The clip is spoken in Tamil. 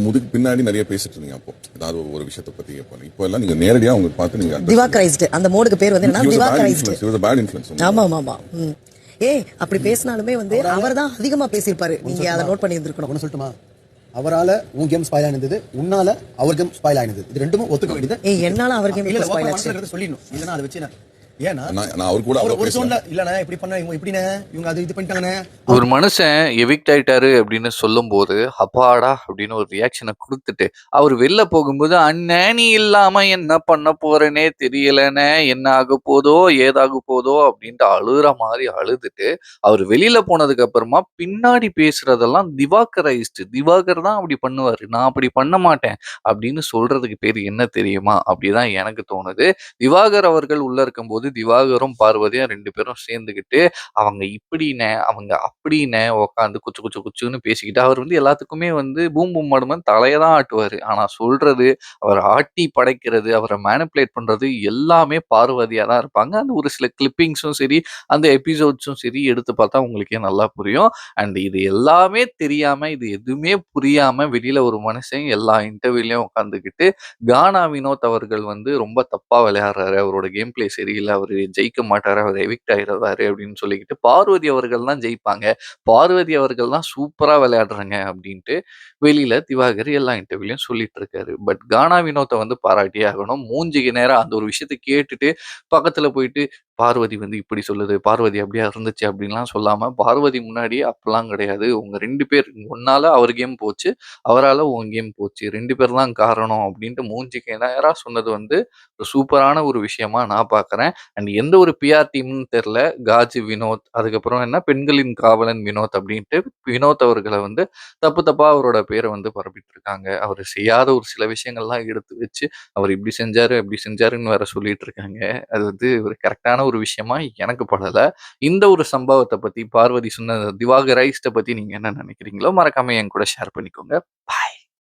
முதுகு பின்னாடி நிறைய பேசிட்டு இருந்தீங்க அப்போ ஏதாவது ஒரு விஷயத்தை பத்தி இப்போ எல்லாம் நீங்க நேரடியா அவங்க பார்த்து நீங்க திவாகரைஸ்ட் அந்த மோடுக்கு பேர் வந்து என்ன திவாகரைஸ்ட் பேட் இன்ஃப்ளூயன்ஸ். ஆமா ஆமா ஆமா. அப்படி பேசினாலுமே வந்து அவர் தான் அதிகமா பேசியிருப்பாரு. நீங்க அதை நோட் பண்ணி இருந்திருக்கணும். ஒன்னு சொல்லட்டுமா, அவரால உன் கேம் ஸ்பாயில் ஆனது, உன்னால அவர் கேம் ஸ்பாயில் ஆனது, இது ரெண்டுமே ஒத்துக்க வேண்டியது. என்னால அவர் கேம் ஸ்பாயில் ஆச்சு சொல்லிடணும். இல்லனா அதை வச்சு ஒரு மனுஷன் எவிக்ட் ஆயிட்டாரு அப்படின்னு சொல்லும் போது அப்பாடா அப்படின்னு ஒரு ரியாக்ஷனை கொடுத்துட்டு அவர் வெளில போகும்போது அண்ணே நீ இல்லாம என்ன பண்ண போறேனே தெரியலனே, என்ன ஆக போதோ ஏதாக போதோ அப்படின்ட்டு அழுகுற மாதிரி அழுதுட்டு அவர் வெளியில போனதுக்கு அப்புறமா பின்னாடி பேசுறதெல்லாம் திவாகர் தான் அப்படி பண்ணுவாரு, நான் அப்படி பண்ண மாட்டேன் அப்படின்னு சொல்றதுக்கு பேர் என்ன தெரியுமா? அப்படிதான் எனக்கு தோணுது. திவாகர் அவர்கள் உள்ள இருக்கும்போது திவாகரும் பார்வதியும் 2 பேரும் சேர்ந்துகிட்டு அவங்க இப்படினே அவங்க அப்படினே உட்காந்து குச்சு குச்சு குச்சுன்னு பேசிக்கிட்டு அவர் வந்து எல்லாத்துக்குமே வந்து பூம் பூம் மாடுமன் தலையை தான் ஆட்டுவாரு. ஆனா சொல்றது, அவர் ஆட்டி படைக்கிறது, அவரை மேனிப்புலேட் பண்றது எல்லாமே பார்வதியா தான் இருப்பாங்க. அந்த ஒரு சில கிளிப்பிங்ஸும் சரி, அந்த எபிசோட்ஸும் சரி எடுத்து பார்த்தா உங்களுக்கே நல்லா புரியும். அண்ட் இது எல்லாமே தெரியாம, இது எதுவுமே புரியாம வெளியில ஒரு மனுஷன் எல்லா இன்டர்வியூலயும் உட்காந்துக்கிட்டு கானா வினோத் அவர்கள் வந்து ரொம்ப தப்பா விளையாடுறாரு, அவரோட கேம் பிளே சரியில்லை, அவரு ஜெயிக்க மாட்டாரு, அவர் எவிக்ட் ஆயிடுறாரு அப்படின்னு சொல்லிக்கிட்டு பார்வதி அவர்கள் தான் ஜெயிப்பாங்க, பார்வதி அவர்கள் தான் சூப்பரா விளையாடுறாங்க அப்படின்ட்டு வெளியில திவாகர் எல்லா இன்டர்வியூலையும் சொல்லிட்டு இருக்காரு. பட் கானா வினோத்தை வந்து பாராட்டியே ஆகணும். மூஞ்சிக்கு நேரா அந்த ஒரு விஷயத்தை கேட்டுட்டு பக்கத்துல போயிட்டு பார்வதி வந்து இப்படி சொல்லுது, பார்வதி அப்படியா இருந்துச்சு அப்படின்லாம் சொல்லாம, பார்வதி முன்னாடி அப்பெல்லாம் கிடையாது, உங்க 2 பேர் உன்னால அவர் கேம் போச்சு, அவரால உன் கேம் போச்சு, 2 பேர் தான் காரணம் அப்படின்ட்டு மூஞ்சிக்கு நேரா சொன்னது வந்து ஒரு சூப்பரான ஒரு விஷயமா நான் பார்க்குறேன். அண்ட் எந்த ஒரு பிஆர் டீம்னு தெரியல, காஜி வினோத், அதுக்கப்புறம் என்ன பெண்களின் காவலன் வினோத் அப்படின்ட்டு வினோத் அவர்களை வந்து தப்பு தப்பா அவரோட பேரை வந்து பரப்பிட்டு இருக்காங்க. அவர் செய்யாத ஒரு சில விஷயங்கள்லாம் எடுத்து வச்சு அவர் இப்படி செஞ்சாரு அப்படி செஞ்சாருன்னு வேற சொல்லிட்டு இருக்காங்க. அது வந்து ஒரு கரெக்டான ஒரு விஷயமா எனக்கு படல. இந்த ஒரு சம்பவத்தை பத்தி பார்வதி சொன்ன திவாகரைஸ்ட பத்தி நீங்க என்ன நினைக்கிறீங்களோ மறக்காம என் கூட ஷேர் பண்ணிக்கோங்க. பாய்.